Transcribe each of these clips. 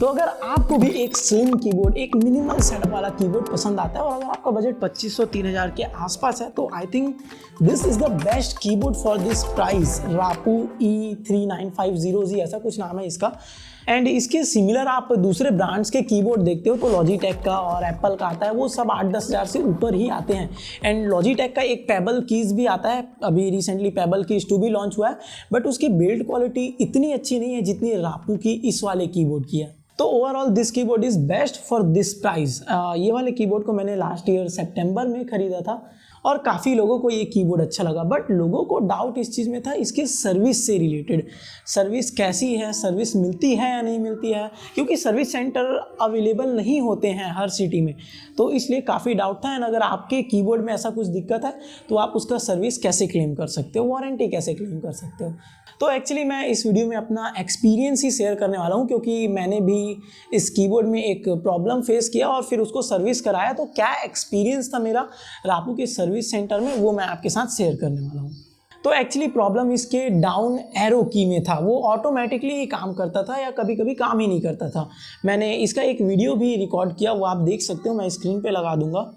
तो अगर आपको भी एक स्लिम कीबोर्ड, एक मिनिमल सेटअप वाला कीबोर्ड पसंद आता है और अगर आपका बजट 2500-3000 के आसपास है तो I think this is the best keyboard for this price. Rapoo E3950Z ऐसा कुछ नाम है इसका। एंड इसके सिमिलर आप दूसरे ब्रांड्स के कीबोर्ड देखते हो तो लॉजिटेक का और एप्पल का आता है, वो सब 8-10 हज़ार से ऊपर ही आते हैं। एंड लॉजिटेक का एक पेबल कीज़ भी आता है, अभी रिसेंटली पेबल कीज़ 2 भी लॉन्च हुआ है, बट उसकी बिल्ड क्वालिटी इतनी अच्छी नहीं है जितनी रापू की इस वाले कीबोर्ड की है। तो overall this keyboard is best for this price. ये वाले कीबोर्ड को मैंने लास्ट ईयर सितंबर में ख़रीदा था और काफ़ी लोगों को ये कीबोर्ड अच्छा लगा, बट लोगों को डाउट इस चीज़ में था इसके सर्विस से रिलेटेड। सर्विस कैसी है, सर्विस मिलती है या नहीं मिलती है, क्योंकि सर्विस सेंटर अवेलेबल नहीं होते हैं हर सिटी में, तो इसलिए काफ़ी डाउट था। एंड अगर आपके कीबोर्ड में ऐसा कुछ दिक्कत है तो आप उसका सर्विस कैसे क्लेम कर सकते हो, वारंटी कैसे क्लेम कर सकते हो। तो एक्चुअली मैं इस वीडियो में अपना एक्सपीरियंस ही शेयर करने वाला हूँ, क्योंकि मैंने भी इस कीबोर्ड में एक प्रॉब्लम फेस किया और फिर उसको सर्विस कराया, तो क्या एक्सपीरियंस था मेरा रापू के सर्विस सेंटर में वो मैं आपके साथ शेयर करने वाला हूँ। तो एक्चुअली प्रॉब्लम इसके डाउन एरो की में था, वो ऑटोमेटिकली ही काम करता था या कभी कभी काम ही नहीं करता था। मैंने इसका एक वीडियो भी रिकॉर्ड किया, वो आप देख सकते हो, मैं स्क्रीन पे लगा दूंगा।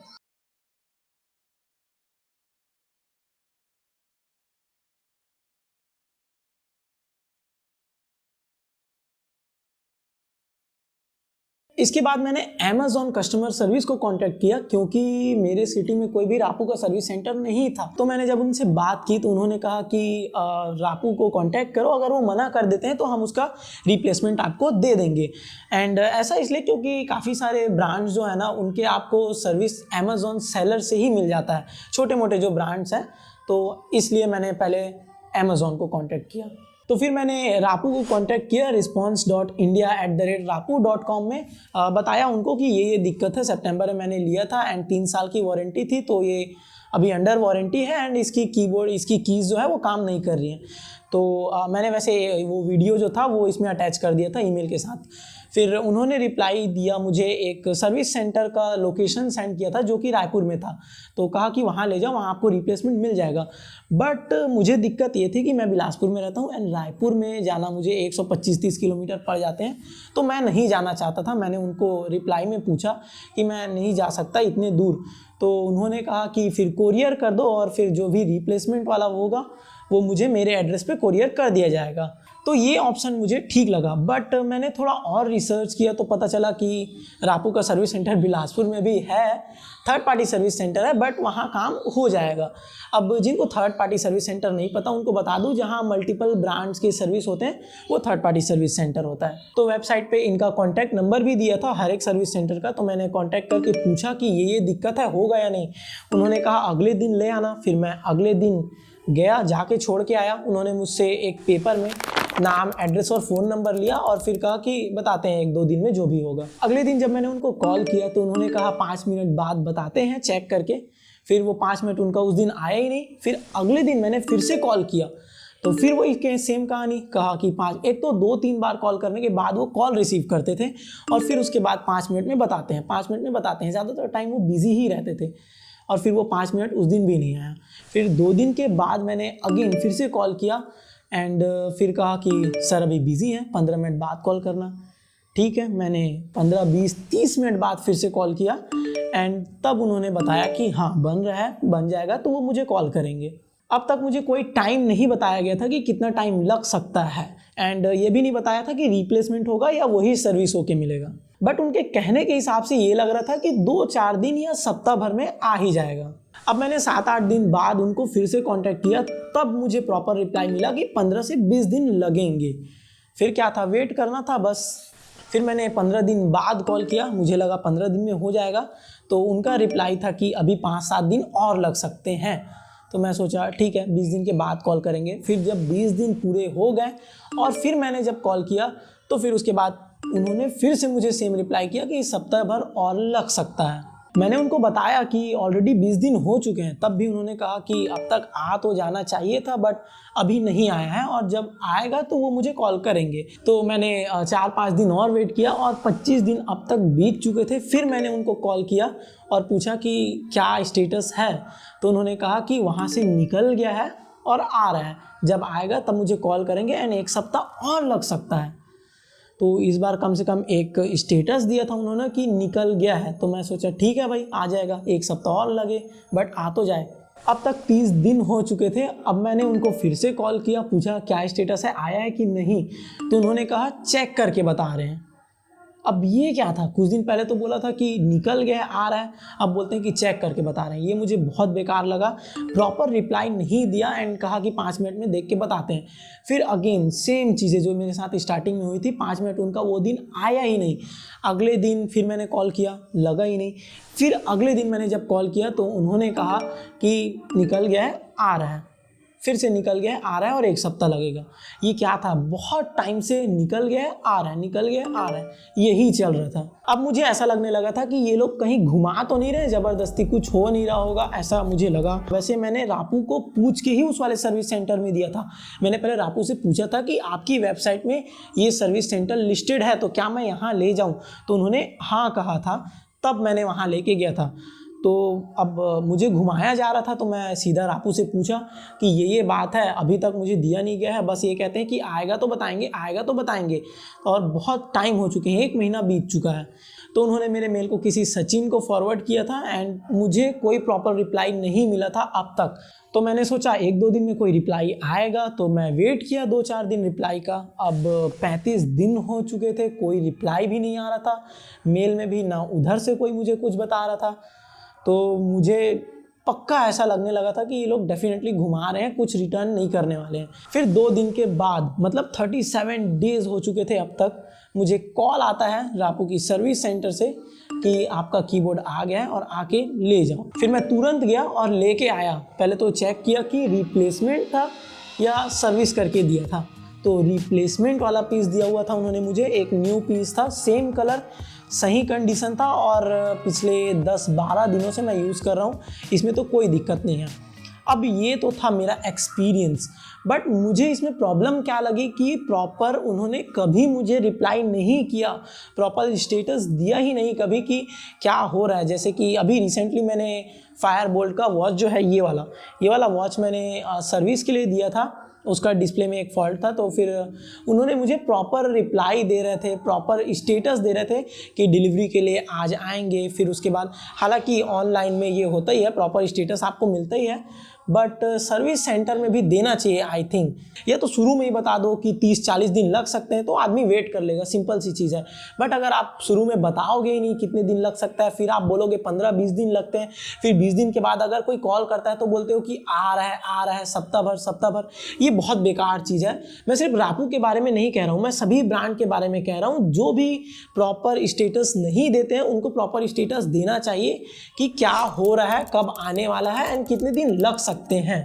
इसके बाद मैंने अमेज़ॉन कस्टमर सर्विस को कांटेक्ट किया, क्योंकि मेरे सिटी में कोई भी रापू का सर्विस सेंटर नहीं था। तो मैंने जब उनसे बात की तो उन्होंने कहा कि रापू को कांटेक्ट करो, अगर वो मना कर देते हैं तो हम उसका रिप्लेसमेंट आपको दे देंगे। एंड ऐसा इसलिए क्योंकि काफ़ी सारे ब्रांड्स जो है ना उनके आपको सर्विस अमेज़ॉन सेलर से ही मिल जाता है, छोटे मोटे जो ब्रांड्स हैं, तो इसलिए मैंने पहले अमेज़ॉन को कॉन्टैक्ट किया। तो फिर मैंने रापू को कांटेक्ट किया response.india@rapu.com में, बताया उनको कि ये दिक्कत है, सितंबर में मैंने लिया था एंड 3 साल की वारंटी थी, तो ये अभी अंडर वारंटी है एंड इसकी कीबोर्ड, इसकी कीज़ जो है वो काम नहीं कर रही हैं। तो मैंने वैसे वो वीडियो जो था वो इसमें अटैच कर दिया था ईमेल के साथ। फिर उन्होंने रिप्लाई दिया, मुझे एक सर्विस सेंटर का लोकेशन सेंड किया था जो कि रायपुर में था, तो कहा कि वहाँ ले जाओ, वहाँ आपको रिप्लेसमेंट मिल जाएगा। बट मुझे दिक्कत ये थी कि मैं बिलासपुर में रहता हूँ एंड रायपुर में जाना मुझे 125-30 किलोमीटर पड़ जाते हैं, तो मैं नहीं जाना चाहता था। मैंने उनको रिप्लाई में पूछा कि मैं नहीं जा सकता इतने दूर, तो उन्होंने कहा कि फिर कोरियर कर दो और फिर जो भी रिप्लेसमेंट वाला होगा वो मुझे मेरे एड्रेस पे कोरियर कर दिया जाएगा। तो ये ऑप्शन मुझे ठीक लगा, बट मैंने थोड़ा और रिसर्च किया तो पता चला कि रापू का सर्विस सेंटर बिलासपुर में भी है, थर्ड पार्टी सर्विस सेंटर है, बट वहाँ काम हो जाएगा। अब जिनको थर्ड पार्टी सर्विस सेंटर नहीं पता उनको बता दूँ, जहाँ मल्टीपल ब्रांड्स के सर्विस होते हैं वो थर्ड पार्टी सर्विस सेंटर होता है। तो वेबसाइट पे इनका कॉन्टैक्ट नंबर भी दिया था हर एक सर्विस सेंटर का, तो मैंने कॉन्टैक्ट करके पूछा कि ये दिक्कत है, होगा या नहीं। उन्होंने कहा अगले दिन ले आना। फिर मैं अगले दिन गया, जाके छोड़ के आया। उन्होंने मुझसे एक पेपर में नाम, एड्रेस और फ़ोन नंबर लिया और फिर कहा कि बताते हैं 1-2 दिन में जो भी होगा। अगले दिन जब मैंने उनको कॉल किया तो उन्होंने कहा 5 मिनट बाद बताते हैं चेक करके। फिर वो 5 मिनट उनका उस दिन आया ही नहीं। फिर अगले दिन मैंने फिर से कॉल किया तो फिर वही सेम कहानी, कहा कि 2-3 बार कॉल करने के बाद वो कॉल रिसीव करते थे और फिर उसके बाद 5 मिनट में बताते हैं, 5 मिनट में बताते हैं। ज़्यादातर टाइम वो बिजी ही रहते थे और फिर वो 5 मिनट उस दिन भी नहीं आया। फिर 2 दिन के बाद मैंने अगेन फिर से कॉल किया एंड फिर कहा कि सर अभी बिज़ी हैं, 15 मिनट बाद कॉल करना। ठीक है, मैंने 15-20-30 मिनट बाद फिर से कॉल किया एंड तब उन्होंने बताया कि हाँ बन रहा है, बन जाएगा, तो वो मुझे कॉल करेंगे। अब तक मुझे कोई टाइम नहीं बताया गया था कि कितना टाइम लग सकता है एंड ये भी नहीं बताया था कि रिप्लेसमेंट होगा या वही सर्विस होके मिलेगा, बट उनके कहने के हिसाब से ये लग रहा था कि 2-4 दिन या सप्ताह भर में आ ही जाएगा। अब मैंने 7-8 दिन बाद उनको फिर से कांटेक्ट किया, तब मुझे प्रॉपर रिप्लाई मिला कि 15 से 20 दिन लगेंगे। फिर क्या था, वेट करना था बस। फिर मैंने 15 दिन बाद कॉल किया, मुझे लगा 15 दिन में हो जाएगा, तो उनका रिप्लाई था कि अभी 5-7 दिन और लग सकते हैं। तो मैं सोचा ठीक है 20 दिन के बाद कॉल करेंगे। फिर जब 20 दिन पूरे हो गए और फिर मैंने जब कॉल किया तो फिर उसके बाद उन्होंने फिर से मुझे सेम रिप्लाई किया कि सप्ताह भर और लग सकता है। मैंने उनको बताया कि ऑलरेडी 20 दिन हो चुके हैं, तब भी उन्होंने कहा कि अब तक आ तो जाना चाहिए था बट अभी नहीं आया है और जब आएगा तो वो मुझे कॉल करेंगे। तो मैंने 4-5 दिन और वेट किया और 25 दिन अब तक बीत चुके थे। फिर मैंने उनको कॉल किया और पूछा कि क्या स्टेटस है, तो उन्होंने कहा कि वहाँ से निकल गया है और आ रहा है, जब आएगा तब मुझे कॉल करेंगे एंड 1 सप्ताह और लग सकता है। तो इस बार कम से कम एक स्टेटस दिया था उन्होंने कि निकल गया है। तो मैं सोचा ठीक है भाई, आ जाएगा, एक सप्ताह और लगे बट आ तो जाए। अब तक 30 दिन हो चुके थे। अब मैंने उनको फिर से कॉल किया, पूछा क्या स्टेटस है, आया है कि नहीं। तो उन्होंने कहा चेक करके बता रहे हैं। अब ये क्या था, कुछ दिन पहले तो बोला था कि निकल गया है, आ रहा है, अब बोलते हैं कि चेक करके बता रहे हैं। ये मुझे बहुत बेकार लगा। प्रॉपर रिप्लाई नहीं दिया एंड कहा कि 5 मिनट में देख के बताते हैं। फिर अगेन सेम चीज़ें जो मेरे साथ स्टार्टिंग में हुई थी, 5 मिनट उनका वो दिन आया ही नहीं। अगले दिन फिर मैंने कॉल किया, लगा ही नहीं। फिर अगले दिन मैंने जब कॉल किया तो उन्होंने कहा कि निकल गया है, आ रहा है। फिर से निकल गया है, आ रहा है और एक सप्ताह लगेगा। ये क्या था, बहुत टाइम से निकल गया है, आ रहा है, निकल गया है, आ रहा है, यही चल रहा था। अब मुझे ऐसा लगने लगा था कि ये लोग कहीं घुमा तो नहीं रहे, ज़बरदस्ती कुछ हो नहीं रहा होगा, ऐसा मुझे लगा। वैसे मैंने रापू को पूछ के ही उस वाले सर्विस सेंटर में दिया था। मैंने पहले रापू से पूछा था कि आपकी वेबसाइट में ये सर्विस सेंटर लिस्टेड है तो क्या मैं यहाँ ले जाऊँ, तो उन्होंने हाँ कहा था, तब मैंने वहाँ लेके गया था। तो अब मुझे घुमाया जा रहा था तो मैं सीधा रापू से पूछा कि ये बात है, अभी तक मुझे दिया नहीं गया है, बस ये कहते हैं कि आएगा तो बताएंगे, आएगा तो बताएंगे, और बहुत टाइम हो चुके हैं, 1 महीना बीत चुका है। तो उन्होंने मेरे मेल को किसी सचिन को फॉरवर्ड किया था एंड मुझे कोई प्रॉपर रिप्लाई नहीं मिला था अब तक। तो मैंने सोचा 1-2 दिन में कोई रिप्लाई आएगा, तो मैं वेट किया 2-4 दिन रिप्लाई का। अब 35 दिन हो चुके थे, कोई रिप्लाई भी नहीं आ रहा था, मेल में भी ना उधर से कोई मुझे कुछ बता रहा था। तो मुझे पक्का ऐसा लगने लगा था कि ये लोग डेफिनेटली घुमा रहे हैं, कुछ रिटर्न नहीं करने वाले हैं। फिर 2 दिन के बाद, मतलब 37 डेज़ हो चुके थे अब तक, मुझे कॉल आता है रापू की सर्विस सेंटर से कि आपका कीबोर्ड आ गया है और आके ले जाओ। फिर मैं तुरंत गया और लेके आया। पहले तो चेक किया कि रिप्लेसमेंट था या सर्विस करके दिया था। तो रिप्लेसमेंट वाला पीस दिया हुआ था उन्होंने मुझे, एक न्यू पीस था, सेम कलर, सही कंडीशन था और पिछले 10-12 दिनों से मैं यूज़ कर रहा हूँ, इसमें तो कोई दिक्कत नहीं है। अब ये तो था मेरा एक्सपीरियंस, बट मुझे इसमें प्रॉब्लम क्या लगी कि प्रॉपर उन्होंने कभी मुझे रिप्लाई नहीं किया, प्रॉपर स्टेटस दिया ही नहीं कभी कि क्या हो रहा है। जैसे कि अभी रिसेंटली मैंने फायरबोल्ट का वॉच जो है, ये वाला वॉच मैंने सर्विस के लिए दिया था, उसका डिस्प्ले में एक फॉल्ट था। तो फिर उन्होंने मुझे प्रॉपर रिप्लाई दे रहे थे, प्रॉपर स्टेटस दे रहे थे कि डिलीवरी के लिए आज आएंगे। फिर उसके बाद, हालांकि ऑनलाइन में ये होता ही है, प्रॉपर स्टेटस आपको मिलता ही है, बट सर्विस सेंटर में भी देना चाहिए आई थिंक। या तो शुरू में ही बता दो कि 30-40 दिन लग सकते हैं तो आदमी वेट कर लेगा, सिंपल सी चीज़ है। बट अगर आप शुरू में बताओगे ही नहीं कितने दिन लग सकता है, फिर आप बोलोगे 15-20 दिन लगते हैं, फिर 20 दिन के बाद अगर कोई कॉल करता है तो बोलते हो कि आ रहा है सप्ताह भर, ये बहुत बेकार चीज़ है। मैं सिर्फ रापू के बारे में नहीं कह रहा हूँ, मैं सभी ब्रांड के बारे में कह रहा हूँ। जो भी प्रॉपर स्टेटस नहीं देते हैं उनको प्रॉपर स्टेटस देना चाहिए कि क्या हो रहा है, कब आने वाला है एंड कितने दिन लग सकते हैं।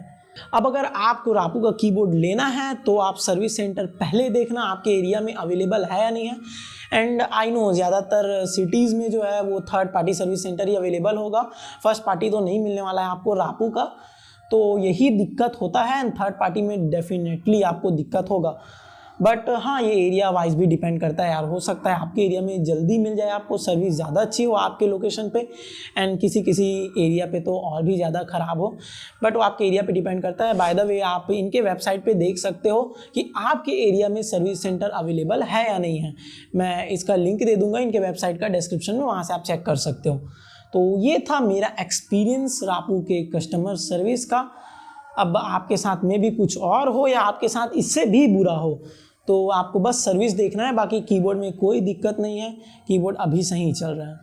अब अगर आपको रापू का कीबोर्ड लेना है तो आप सर्विस सेंटर पहले देखना आपके एरिया में अवेलेबल है या नहीं है। एंड आई नो ज़्यादातर सिटीज़ में जो है वो थर्ड पार्टी सर्विस सेंटर ही अवेलेबल होगा, फर्स्ट पार्टी तो नहीं मिलने वाला है आपको रापू का। तो यही दिक्कत होता है एंड थर्ड पार्टी में डेफिनेटली आपको दिक्कत होगा। बट हाँ, ये एरिया वाइज भी डिपेंड करता है यार, हो सकता है आपके एरिया में जल्दी मिल जाए, आपको सर्विस ज़्यादा अच्छी हो आपके लोकेशन पे, एंड किसी एरिया पे तो और भी ज़्यादा ख़राब हो, बट वो आपके एरिया पे डिपेंड करता है। बाय द वे, आप इनके वेबसाइट पे देख सकते हो कि आपके एरिया में सर्विस सेंटर अवेलेबल है या नहीं है। मैं इसका लिंक दे दूँगा इनके वेबसाइट का डिस्क्रिप्शन में, वहाँ से आप चेक कर सकते हो। तो ये था मेरा एक्सपीरियंस रापू के कस्टमर सर्विस का। अब आपके साथ में भी कुछ और हो या आपके साथ इससे भी बुरा हो तो आपको बस सर्विस देखना है, बाकी कीबोर्ड में कोई दिक्कत नहीं है, कीबोर्ड अभी सही चल रहा है।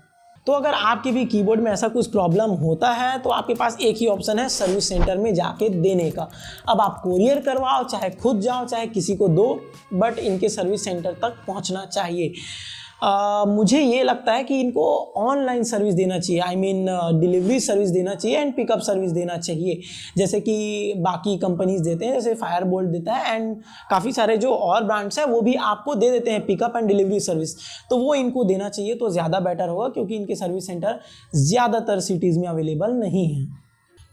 तो अगर आपके भी कीबोर्ड में ऐसा कुछ प्रॉब्लम होता है तो आपके पास एक ही ऑप्शन है, सर्विस सेंटर में जाके देने का। अब आप कोरियर करवाओ, चाहे खुद जाओ, चाहे किसी को दो, बट इनके सर्विस सेंटर तक पहुंचना चाहिए। मुझे ये लगता है कि इनको ऑनलाइन सर्विस देना चाहिए, आई मीन डिलीवरी सर्विस देना चाहिए एंड पिकअप सर्विस देना चाहिए, जैसे कि बाकी कंपनीज देते हैं, जैसे फायरबोल्ट देता है एंड काफ़ी सारे जो और ब्रांड्स हैं वो भी आपको दे देते हैं पिकअप एंड डिलीवरी सर्विस। तो वो इनको देना चाहिए तो ज़्यादा बेटर होगा, क्योंकि इनके सर्विस सेंटर ज़्यादातर सिटीज़ में अवेलेबल नहीं है।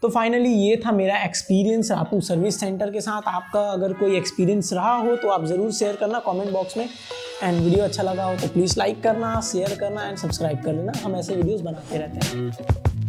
तो फाइनली ये था मेरा एक्सपीरियंस रापू सर्विस सेंटर के साथ। आपका अगर कोई एक्सपीरियंस रहा हो तो आप ज़रूर शेयर करना कमेंट बॉक्स में, एंड वीडियो अच्छा लगा हो तो प्लीज़ लाइक करना, शेयर करना एंड सब्सक्राइब कर लेना। हम ऐसे वीडियोस बनाते रहते हैं।